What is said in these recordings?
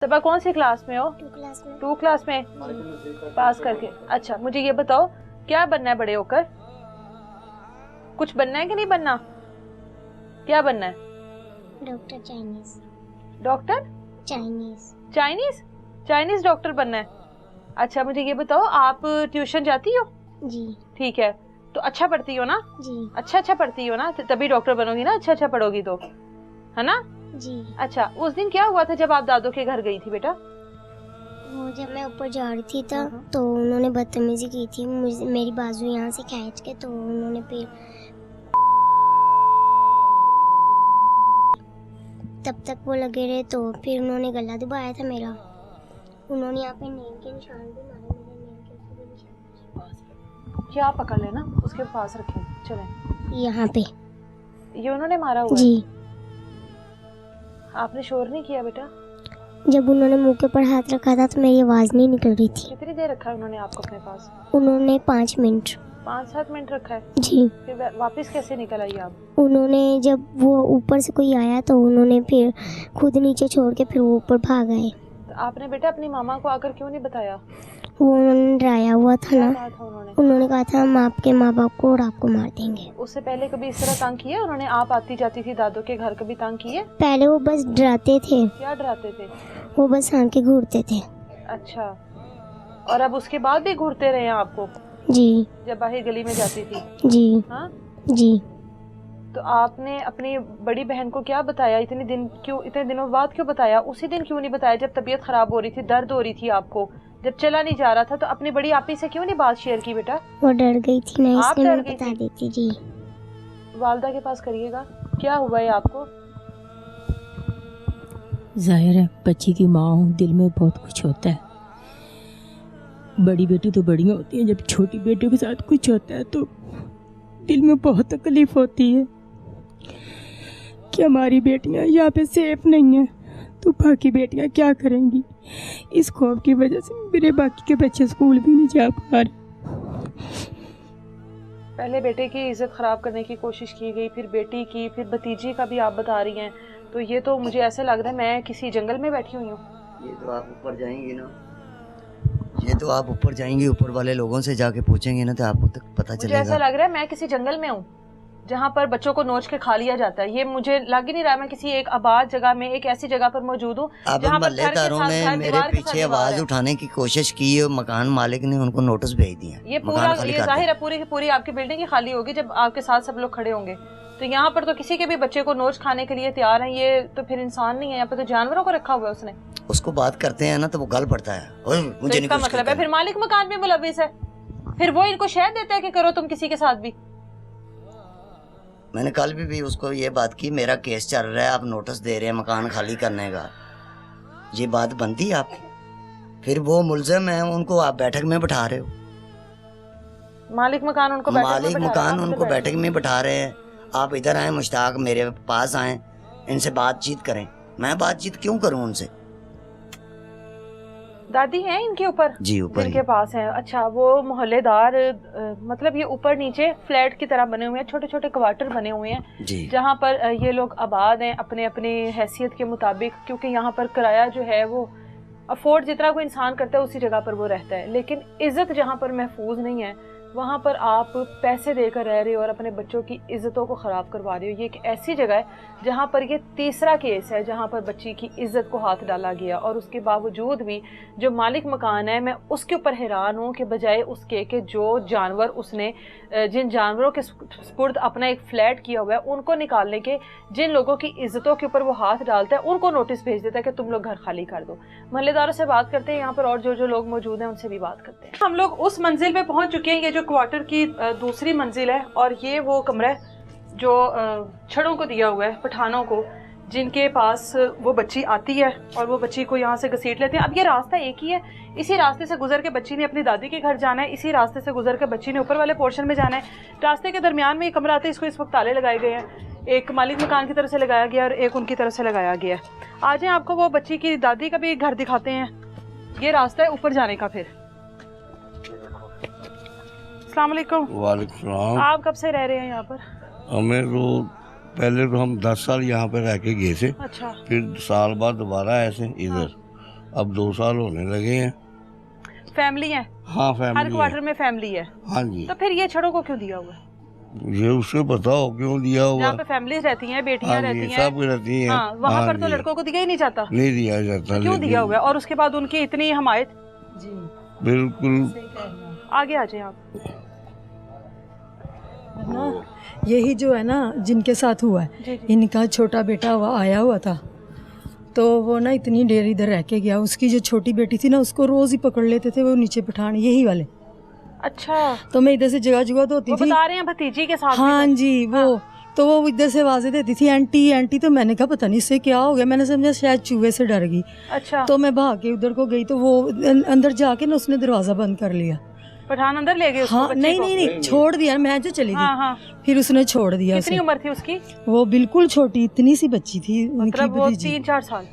सबा कौन सी क्लास में हो? 2 क्लास में। 2 क्लास में पास करके। अच्छा, मुझे ये बताओ क्या बनना है बड़े होकर? कुछ बनना है कि नहीं बनना? क्या बनना है? Doctor Chinese. Doctor Chinese. Chinese? Chinese doctor बनना है। अच्छा, मुझे ये बताओ आप ट्यूशन जाती हो? जी। ठीक है, तो अच्छा पढ़ती हो ना? जी। अच्छा पढ़ती हो ना, तभी डॉक्टर बनोगी ना, अच्छा पढ़ोगी तो, है ना? जी। अच्छा, उस दिन क्या हुआ था जब आप दादू के घर गई थी बेटा? वो जब मैं ऊपर जा रही थी तो उन्होंने बदतमीजी की थी, मुझे मेरी बाजू यहाँ से खींच के, तो उन्होंने फिर तब तक वो लगे रहे, तो फिर उन्होंने गला दबाया था मेरा। उन्होंने यहाँ पे नेल के निशान भी मारे, मेरे नेल के ऊपर भी निशान। क्या पकड़ लेना, उसके पास रखें, चलें। यहाँ पे ये उन्होंने मारा हुआ है? जी। आपने शोर नहीं किया बेटा? जब उन्होंने मुंह के ऊपर हाथ रखा था तो मेरी आवाज़ नहीं निकल रही थी। कितनी देर रखा है उन्होंने आपको अपने पास? उन्होंने 5 मिनट। 5-7 मिनट रखा है? जी। फिर वापस कैसे निकल आई आप? उन्होंने जब वो ऊपर से कोई आया तो उन्होंने फिर खुद नीचे छोड़ के फिर वो ऊपर भाग आए। तो आपने बेटा अपनी मामा को आकर क्यों नहीं बताया? वो उन्होंने डराया हुआ था क्या ना। कहा था उन्होंने? उन्होंने कहा था हम आपके माँ बाप को और आपको मार देंगे। उससे पहले कभी इस तरह तंग किया उन्होंने? आप आती जाती थी दादू के घर, कभी तंग किए? पहले वो बस डराते थे, क्या डराते थे? वो बस आके घूरते थे। अच्छा, और अब उसके बाद भी घूरते रहे हैं आपको जी। जब बाहर गली में जाती थी? जी। हाँ जी। तो आपने अपनी बड़ी बहन को क्या बताया? इतने दिनों बाद क्यों बताया? उसी दिन क्यों नहीं बताया जब तबीयत खराब हो रही थी, दर्द हो रही थी आपको, जब चला नहीं जा रहा था? तो अपनी बड़ी आपी से क्यों नहीं बात शेयर की बेटा? वो डर गई थी ना, आप इसलिए डर मैं गई बता थी? देती। जी। वालदा के पास करिएगा, क्या हुआ है आपको? जाहिर है बच्ची की माँ हूँ, दिल में बहुत कुछ होता है। बड़ी बेटी तो बड़ी होती है, जब छोटी बेटियों के साथ कुछ होता है तो दिल में बहुत तकलीफ होती है कि हमारी बेटियाँ यहाँ पे सेफ नहीं हैं, तो बाकी बेटियाँ क्या करेंगी। इस खौफ की वजह से मेरे बाकी के बच्चे स्कूल भी नहीं जा पा रहे। पहले बेटे की इज्जत खराब करने की कोशिश की गई, फिर बेटी की, फिर भतीजी का भी आप बता रही हैं, तो ये तो मुझे ऐसा लग रहा है मैं किसी जंगल में बैठी हुई हूँ। ये तो आप ऊपर जाएंगी ना, ये तो आप ऊपर जाएंगी, ऊपर वाले लोगों से जाके पूछेंगे ना तो आपको तक पता मुझे चलेगा। ऐसा लग रहा है मैं किसी जंगल में हूँ जहाँ पर बच्चों को नोच के खा लिया जाता है। ये मुझे लग ही नहीं रहा मैं किसी एक आबाद जगह में, एक ऐसी जगह पर मौजूद हूँ अब जहाँ पर मोहल्लेदारों ने मेरे पीछे आवाज उठाने की कोशिश की है, मकान मालिक ने उनको नोटिस भेज दिया। ये पूरा, ये जाहिर है पूरी की पूरी आपकी बिल्डिंग ही खाली होगी जब आपके साथ सब लोग खड़े होंगे। तो यहाँ पर तो किसी के भी बच्चे को नोच खाने के लिए तैयार है। ये तो फिर इंसान नहीं है, यहाँ पे तो जानवरों को रखा हुआ है उसने। उसको बात करते हैं ना तो वो गल पड़ता है। तो इसका मतलब है फिर मालिक मकान में मुलविस है, फिर वो इनको शहद देते हैं कि करो तुम किसी के साथ भी। मैंने कल भी उसको ये बात की, मेरा केस चल रहा है, आप नोटिस दे रहे हैं मकान खाली करने का, ये बात बनती है आपकी? फिर वो मुलजिम है, उनको आप बैठक में बैठा रहे हो। मालिक मकान उनको बैठक में बैठा रहे हैं। आप इधर आए, मुश्ताक मेरे पास आए, इनसे बातचीत करें। मैं बातचीत क्यों करूं उनसे? दादी हैं इनके ऊपर? जी ऊपर इनके पास है। अच्छा, वो मोहल्लेदार मतलब ये ऊपर नीचे फ्लैट की तरह बने हुए हैं, छोटे छोटे क्वार्टर बने हुए हैं जहाँ पर ये लोग आबाद हैं अपने अपने हैसियत के मुताबिक, क्योंकि यहाँ पर किराया जो है वो अफोर्ड जितना कोई इंसान करता है उसी जगह पर वो रहता है। लेकिन इज्जत जहाँ पर महफूज नहीं है वहाँ पर आप पैसे देकर रह रहे हो और अपने बच्चों की इज्जतों को ख़राब करवा रहे हो। ये एक ऐसी जगह है जहाँ पर ये तीसरा केस है जहाँ पर बच्ची की इज्जत को हाथ डाला गया, और उसके बावजूद भी जो मालिक मकान है मैं उसके ऊपर हैरान हूँ कि बजाय उसके कि जो जानवर उसने जिन जानवरों के स्पुर्द अपना एक फ्लैट किया हुआ है उनको निकालने के, जिन लोगों की इज्जतों के ऊपर वो हाथ डालता है उनको नोटिस भेज देता है कि तुम लोग घर खाली कर दो। मोहल्लेदारों से बात करते हैं यहाँ पर, और जो लोग मौजूद हैं उनसे भी बात करते हैं। हम लोग उस मंजिल पे पहुंच चुके हैं, ये जो क्वार्टर की दूसरी मंजिल है, और ये वो कमरा है जो छड़ों को दिया हुआ है, पठानों को, जिनके पास वो बच्ची आती है और वो बच्ची को यहाँ से घसीट लेते हैं। अब ये रास्ता एक ही है, इसी रास्ते से गुजर के बच्ची ने अपनी दादी के घर जाना है, इसी रास्ते से गुजर के बच्ची ने ऊपर वाले पोर्शन में जाना है। रास्ते के दरमियान में ये कमरा आता है, इसको इस वक्त ताले लगाए गए हैं, एक मालिक मकान की तरफ से लगाया गया और एक उनकी तरफ से लगाया गया है। आज आपको वो बच्ची की दादी का भी घर दिखाते हैं। ये रास्ता है ऊपर जाने का। फिर अस्सलाम वालेकुम। वालेकुम सलाम। आप कब से रह रहे हैं यहाँ पर? हमें तो पहले तो हम 10 साल यहाँ पे रह के गए थे। अच्छा। फिर साल बाद दोबारा ऐसे इधर। अब 2 साल होने लगे हैं। फैमिली है? हाँ, हर फैमिली क्वार्टर है। में फैमिली है? हाँ जी। तो फिर ये छड़ों को क्यों दिया हुआ है? ये उससे पता हो क्यों दिया हुआ। यहाँ पे फैमिलीज रहती हैं, बेटियां हाँ रहती जी, हैं, सब रहती हैं। हाँ, वहाँ हाँ पर तो जी। लड़कों को दिया ही नहीं जाता। नहीं दिया जाता। तो क्यों लेकिन दिया हुआ है? और उसके बाद उनकी इतनी हमायत। बिल्कुल। आगे आ जाए आप। ना यही जो है ना जिनके साथ हुआ है, जी, जी। इनका छोटा बेटा आया हुआ था, तो वो ना इतनी देर इधर रह के गया। उसकी जो छोटी बेटी थी ना, उसको रोज ही पकड़ लेते थे वो नीचे पठान, यही वाले। अच्छा, तो मैं इधर से जगह जगह धोती वो थी। बता रहे हैं भतीजी के साथ। हाँ जी, वो तो वो इधर से आवाजें देती थी, आंटी आंटी। तो मैंने कहा पता नहीं इससे क्या हो गया, मैंने समझा शायद चूहे से डर गई। अच्छा, तो मैं भाग के उधर को गई, तो वो अंदर जाके ना उसने दरवाजा बंद कर लिया। पठान अंदर ले गए उसको, हाँ, बच्ची नहीं को? नहीं नहीं, छोड़ दिया, मैं जो चली हाँ, थी। हाँ। फिर उसने छोड़ दिया कितनी उसे। उम्र थी उसकी? वो बिल्कुल छोटी, इतनी सी बच्ची थी उनकी मतलब वो भतीजी। 3-4 साल?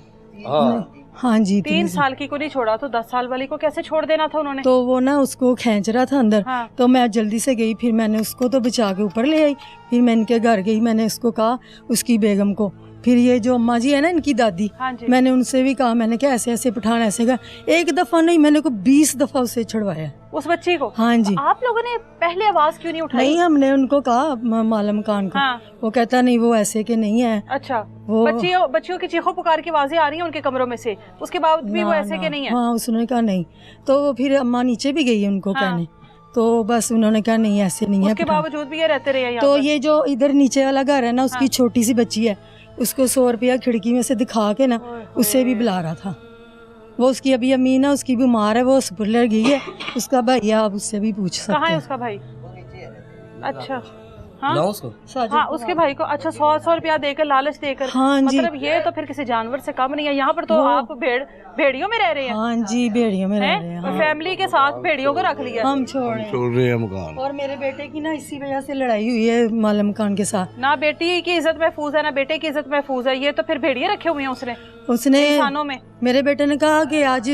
हाँ जी, 3 साल की को नहीं छोड़ा तो 10 साल वाली को कैसे छोड़ देना था उन्होंने? तो वो ना उसको खींच रहा था अंदर। हाँ। तो मैं जल्दी से गई, फिर मैंने उसको तो बचा के ऊपर ले आई। फिर मैं इनके घर गई, मैंने उसको कहा, उसकी बेगम को। फिर ये जो अम्मा जी है ना, इनकी दादी, हाँ जी। मैंने उनसे भी कहा, मैंने कहा ऐसे ऐसे पठान ऐसे का। एक दफा नहीं, मैंने को 20 दफा उसे छुड़वाया। उस बच्ची को? हाँ जी। आप लोगों ने पहले आवाज क्यों नहीं उठाई? नहीं, हमने उनको कहा मालम खान को। हाँ। वो कहता नहीं, वो ऐसे के नहीं है। अच्छा, वो बच्चियों की चीखों पुकार की आवाजें आ रही हैं उनके कमरों में से, उसके बाद भी वो ऐसे के नहीं है? हाँ, उसने कहा नहीं। तो फिर अम्मा नीचे भी गई उनको हाँ। कहने, तो बस उन्होंने कहा नहीं, ऐसे नहीं है उसके पठान। बावजूद भी ये रहते रहे यहाँ तो पर? ये जो इधर नीचे वाला घर है ना, उसकी हाँ। छोटी सी बच्ची है, उसको 100 रुपया खिड़की में से दिखा के ना उसे भी बुला रहा था। वो उसकी अभी अम्मी ना उसकी बीमार है, वो हॉस्पिटल गई है। उसका भाई आप उससे भी पूछ सकते कहाँ है हैं। उसका भाई? अच्छा, हाँ, साजिद हाँ, उसके भाई को। अच्छा, 100 रुपया देकर, लालच देकर। हाँ जी। मतलब ये तो फिर किसी जानवर से कम नहीं है। यहाँ पर तो आप भेड़ियों में रह रहे हैं? हाँ जी, भेड़ियों में रह रहे हैं। हाँ। फैमिली के साथ भेड़ियों को रख लिया? हम छोड़ रहे हैं। छोड़ रहे हैं मकान। और मेरे बेटे की ना इसी वजह से लड़ाई हुई है मालम खान के साथ। ना बेटी की इज्जत महफूज है, ना बेटे की इज्जत महफूज है। ये तो फिर भेड़िए रखे हुए हैं उसने इंसानों में। मेरे बेटे ने कहा कि आज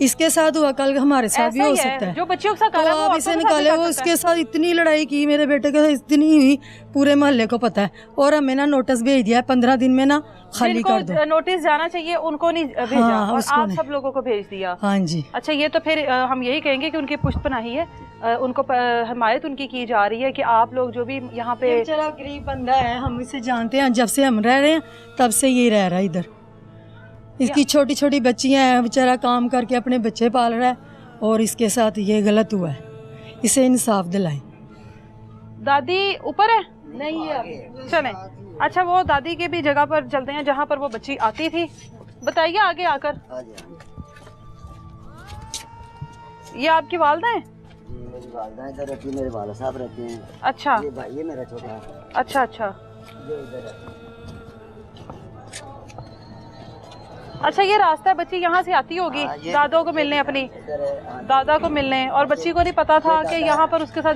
इसके साथ हुआ, कल हमारे साथ भी ऐसा हो ही सकता है। जो बच्चियों के साथ तो कर रहा है, वो आप औरतों इसे के साथ भी निकाले। कर वो सकता है। उसके साथ इतनी लड़ाई की मेरे बेटे के साथ, इतनी हुई, पूरे मोहल्ले को पता है। और हमें ना नोटिस भेज दिया है, 15 दिन में ना खाली कर दो। जिनको नोटिस जाना चाहिए उनको नहीं भेजा, हाँ, और उसको आप नहीं। सब लोगों को भेज दिया। हाँ जी। अच्छा, ये तो फिर हम यही कहेंगे कि उनकी पुष्टपनाही है, उनको हमायत उनकी की जा रही है कि आप लोग जो भी यहाँ पे। बेचारा गरीब बंदा है, हम इसे जानते हैं, जब से हम रह रहे हैं तब से ये रह रहा है इधर। इसकी छोटी छोटी बच्चियां हैं, बेचारा काम करके अपने बच्चे पाल रहा है, और इसके साथ ये गलत हुआ है। इसे इंसाफ दिलाएं। दादी ऊपर है? नहीं है। चलें। अच्छा, वो दादी के भी जगह पर चलते हैं जहाँ पर वो बच्ची आती थी। बताइए आगे आकर। ये आपकी वालदा है? मेरी वालदा इधर रहती है, मेरे वाला साहब रहते हैं। अच्छा, ये भाई है मेरा छोटा। अच्छा, अच्छा। ये इधर है। अच्छा, ये रास्ता है, बच्ची यहाँ से आती होगी हाँ, ये दादों को मिलने, अपनी इधर है। हाँ। दादा को मिलने, और बच्ची को नहीं पता था कि यहाँ पर उसके साथ